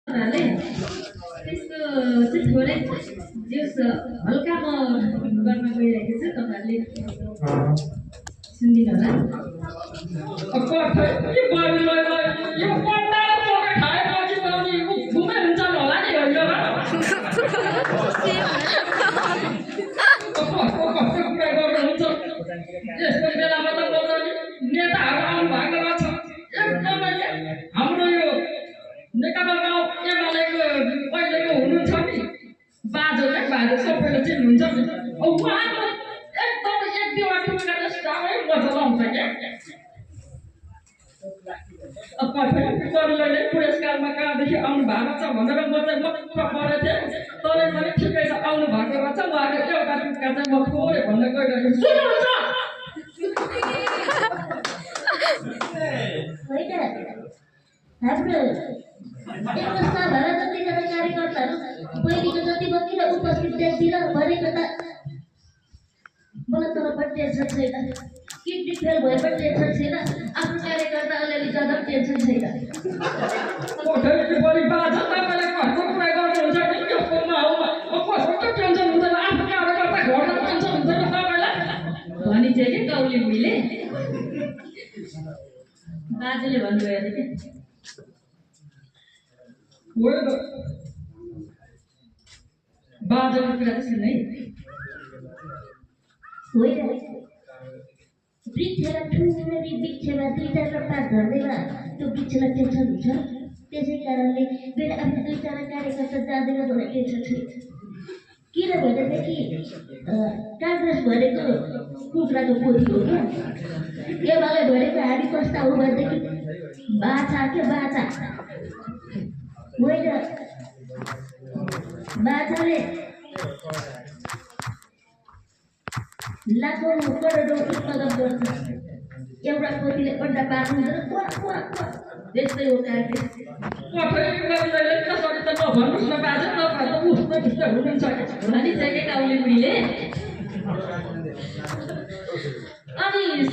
उनीहरूले त्यस्तो चाहिँ थोरै जस हल्का म गर्न गइरहेको छु तपाईँहरूले सुनिदिनु होला यस्तो बेलामा त नेताहरू आउनु भएको रहेछ एकदमै हाम्रो यो नेकपा गाउँ एमालेको अहिलेको हुनुहुन्छ नि बाजो सबैले चिन्नुहुन्छ नि उहाँको एकदम एक दुईवटा टुक्राले साह्रै मजा लाउँछ क्या कसैले पुरस्कारमा कहाँदेखि आउनु भएको छ भनेर म चाहिँ मक्ख परेको थिएँ तरै पनि ठिकै छ आउनु भएको रहेछ उहाँको एउटा टुक्का चाहिँ म थोरै भन्न गइरहेको छु हाम्रो एउटा सभामा जतिजना कार्यकर्ताहरू पहिलेको जति किन उपस्थित देखिएर भनेको त मलाई तर पनि टेन्सन छैन किडनी फेल भए पनि टेन्सन छैन आफ्नो कार्यकर्ता अलिअलि जाँदा पनि टेन्सन छैन भनी चाहिँ के गाउँले बुढीले बाजेले भन्नुभयो अरे के बाजेको कुरा त सुन है होइन वृक्षलाई ठुलो वृक्षमा दुईटा र पात झर्दैमा त्यो वृक्षलाई टेन्सन हुन्छ त्यसै कारणले मेरो आफ्नो दुईजना कार्यकर्ता जाँदैन मलाई टेन्सन छैन किनभनेदेखि काङ्ग्रेस भनेको कुखुराको पोथी हो क्या एमाले भनेको हामी कस्ता हो भनेदेखि बाछा के बाछा होइन बाछाले लाखौँ करोडौँ उत्पादन गर्छ एउटा पोथीले अन्डा पार्नु हुँदैन त्यस्तै हो काङ्ग्रेस भनी चाहिँ के गाउँले बुढीले अनि